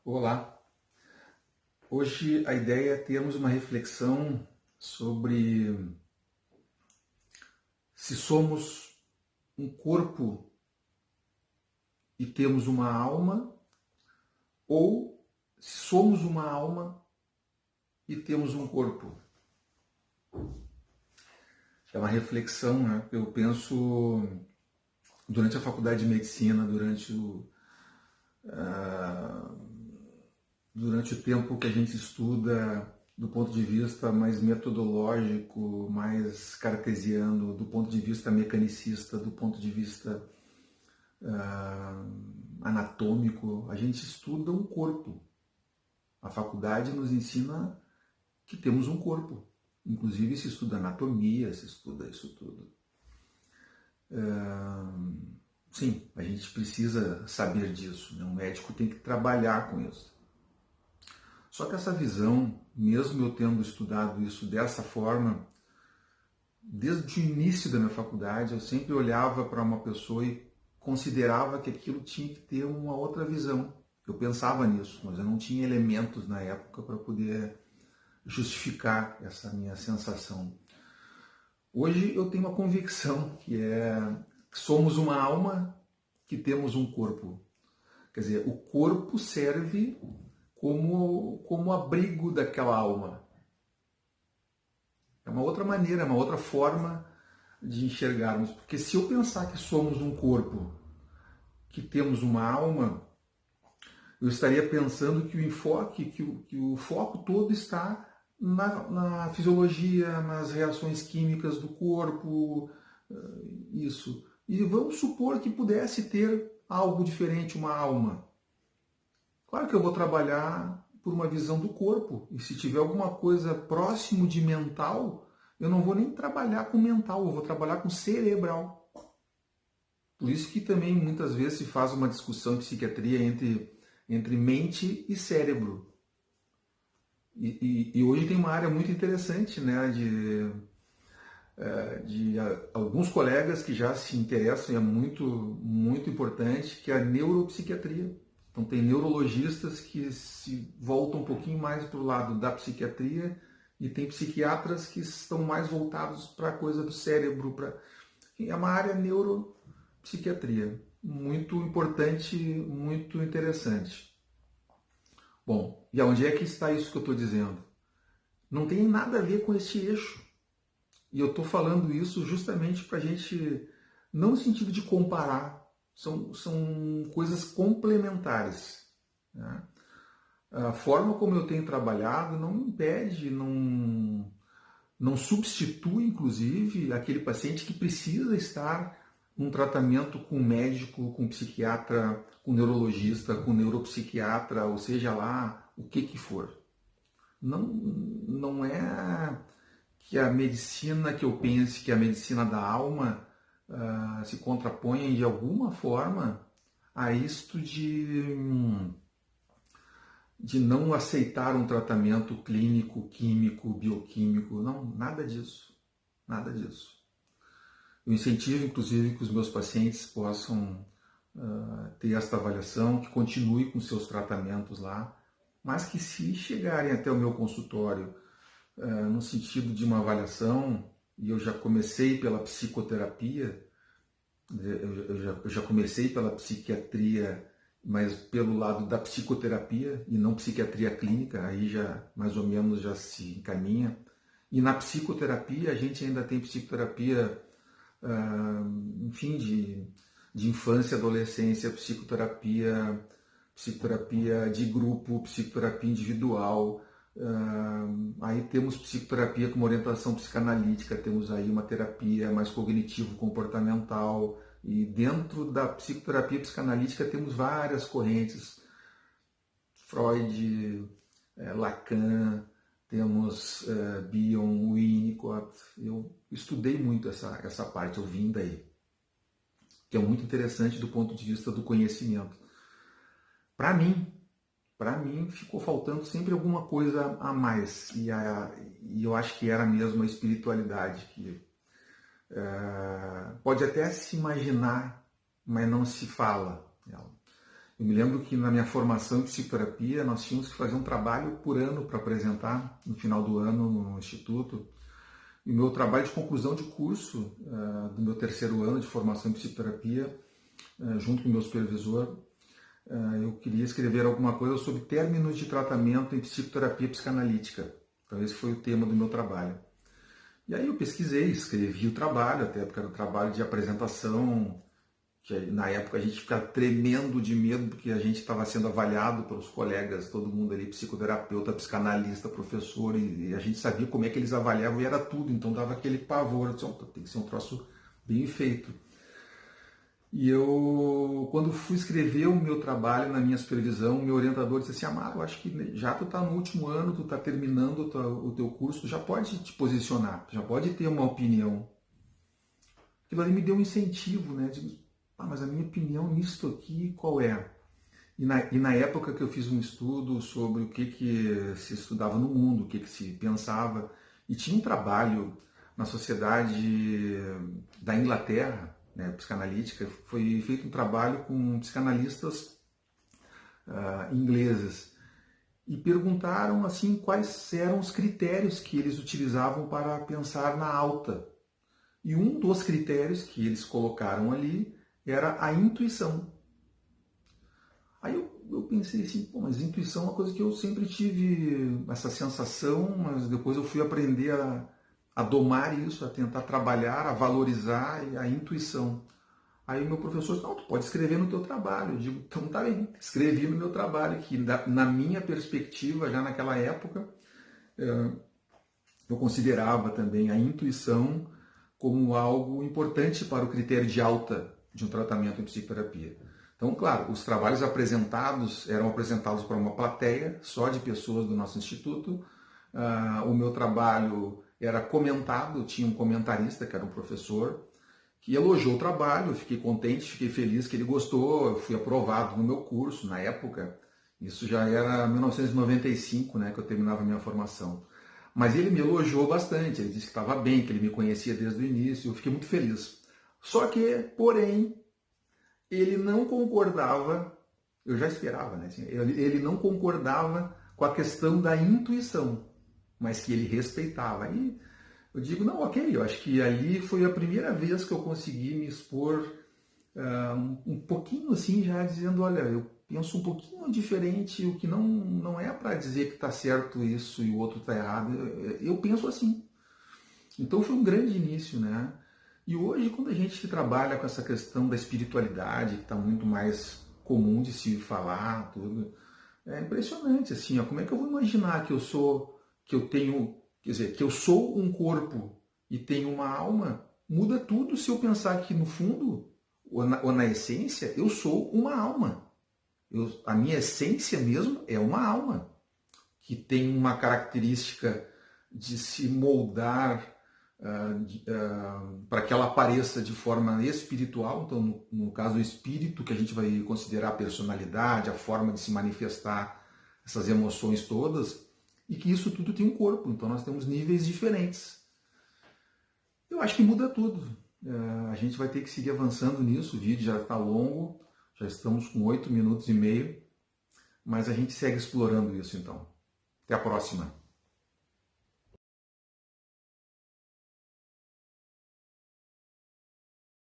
Olá! Hoje a ideia é termos uma reflexão sobre se somos um corpo e temos uma alma, ou se somos uma alma e temos um corpo. É uma reflexão, né? Eu penso durante a faculdade de medicina, durante o tempo que a gente estuda do ponto de vista mais metodológico, mais cartesiano, do ponto de vista mecanicista, do ponto de vista anatômico, a gente estuda um corpo. A faculdade nos ensina que temos um corpo. Inclusive se estuda anatomia, se estuda isso tudo. Sim, a gente precisa saber disso, né? Um médico tem que trabalhar com isso. Só que essa visão, mesmo eu tendo estudado isso dessa forma, desde o início da minha faculdade, eu sempre olhava para uma pessoa e considerava que aquilo tinha que ter uma outra visão. Eu pensava nisso, mas eu não tinha elementos na época para poder justificar essa minha sensação. Hoje eu tenho uma convicção que que somos uma alma que temos um corpo. Quer dizer, o corpo serve como abrigo daquela alma. É uma outra maneira, é uma outra forma de enxergarmos. Porque se eu pensar que somos um corpo, que temos uma alma, eu estaria pensando que o enfoque, que o foco todo está na fisiologia, nas reações químicas do corpo, isso. E vamos supor que pudesse ter algo diferente, uma alma. Claro que eu vou trabalhar por uma visão do corpo. E se tiver alguma coisa próximo de mental, eu não vou nem trabalhar com mental, eu vou trabalhar com cerebral. Por isso que também muitas vezes se faz uma discussão em psiquiatria entre mente e cérebro. E hoje tem uma área muito interessante, né, de alguns colegas que já se interessam, e é muito importante, que é a neuropsiquiatria. Então tem neurologistas que se voltam um pouquinho mais para o lado da psiquiatria e tem psiquiatras que estão mais voltados para a coisa do cérebro. É uma área neuropsiquiatria muito importante, muito interessante. Bom, e aonde é que está isso que eu estou dizendo? Não tem nada a ver com este eixo. E eu estou falando isso justamente para a gente, não no sentido de comparar, são coisas complementares. Né? A forma como eu tenho trabalhado não impede, não substitui, inclusive, aquele paciente que precisa estar num tratamento com médico, com psiquiatra, com neurologista, com neuropsiquiatra, ou seja lá, o que for. Não é que a medicina que eu pense que é a medicina da alma se contraponha de alguma forma a isto de não aceitar um tratamento clínico, químico, bioquímico. Não, nada disso. Nada disso. Eu incentivo, inclusive, que os meus pacientes possam ter esta avaliação, que continue com seus tratamentos lá, mas que se chegarem até o meu consultório no sentido de uma avaliação, e eu já comecei pela psicoterapia, eu já comecei pela psiquiatria, mas pelo lado da psicoterapia e não psiquiatria clínica, aí já mais ou menos já se encaminha. E na psicoterapia a gente ainda tem psicoterapia, enfim, de infância e adolescência, psicoterapia de grupo, psicoterapia individual. Aí temos psicoterapia com orientação psicanalítica, temos aí uma terapia mais cognitivo-comportamental, e dentro da psicoterapia psicanalítica temos várias correntes, Freud, Lacan, temos Bion, Winnicott. Eu estudei muito essa parte, eu vim daí, que é muito interessante do ponto de vista do conhecimento. Para mim ficou faltando sempre alguma coisa a mais, e eu acho que era mesmo a espiritualidade, que pode até se imaginar, mas não se fala. Eu me lembro que na minha formação em psicoterapia nós tínhamos que fazer um trabalho por ano para apresentar no final do ano no instituto. E o meu trabalho de conclusão de curso do meu terceiro ano de formação em psicoterapia, junto com o meu supervisor, eu queria escrever alguma coisa sobre términos de tratamento em psicoterapia psicanalítica. Então esse foi o tema do meu trabalho. E aí eu pesquisei, escrevi o trabalho, até porque era um trabalho de apresentação, que na época a gente ficava tremendo de medo, porque a gente estava sendo avaliado pelos colegas, todo mundo ali, psicoterapeuta, psicanalista, professor, e a gente sabia como é que eles avaliavam e era tudo, então dava aquele pavor, tem que ser um troço bem feito. E eu, quando fui escrever o meu trabalho na minha supervisão, meu orientador disse assim, Amaro, eu acho que já tu está no último ano, tu está terminando o teu curso, tu já pode te posicionar, já pode ter uma opinião. Aquilo ali me deu um incentivo, né? Digo, mas a minha opinião nisso aqui qual é? E na época que eu fiz um estudo sobre o que se estudava no mundo, o que se pensava, e tinha um trabalho na sociedade da Inglaterra, né, psicanalítica, foi feito um trabalho com psicanalistas ingleses e perguntaram assim quais eram os critérios que eles utilizavam para pensar na alta. E um dos critérios que eles colocaram ali era a intuição. Aí eu pensei assim, mas intuição é uma coisa que eu sempre tive essa sensação, mas depois eu fui aprender a domar isso, a tentar trabalhar, a valorizar a intuição. Aí o meu professor disse, não, tu pode escrever no teu trabalho. Eu digo, então tá bem, escrevi no meu trabalho, que na minha perspectiva, já naquela época, eu considerava também a intuição como algo importante para o critério de alta de um tratamento em psicoterapia. Então, claro, os trabalhos apresentados eram apresentados para uma plateia só de pessoas do nosso instituto. O meu trabalho era comentado, tinha um comentarista, que era um professor, que elogiou o trabalho, eu fiquei contente, fiquei feliz que ele gostou, eu fui aprovado no meu curso na época, isso já era 1995, né, que eu terminava a minha formação. Mas ele me elogiou bastante, ele disse que estava bem, que ele me conhecia desde o início, eu fiquei muito feliz. Só que, porém, ele não concordava, eu já esperava, né, assim, ele não concordava com a questão da intuição, mas que ele respeitava. E eu digo, não, ok, eu acho que ali foi a primeira vez que eu consegui me expor um pouquinho assim, já dizendo, olha, eu penso um pouquinho diferente, o que não é para dizer que está certo isso e o outro está errado, eu penso assim. Então foi um grande início, né? E hoje, quando a gente trabalha com essa questão da espiritualidade, que está muito mais comum de se falar, tudo, é impressionante, assim, ó, como é que eu vou imaginar que eu tenho, quer dizer, que eu sou um corpo e tenho uma alma? Muda tudo se eu pensar que no fundo, ou na essência, eu sou uma alma. A minha essência mesmo é uma alma, que tem uma característica de se moldar para que ela apareça de forma espiritual. Então, no caso, o espírito, que a gente vai considerar a personalidade, a forma de se manifestar essas emoções todas, e que isso tudo tem um corpo, então nós temos níveis diferentes. Eu acho que muda tudo. A gente vai ter que seguir avançando nisso, o vídeo já está longo, já estamos com 8 minutos e meio, mas a gente segue explorando isso então. Até a próxima!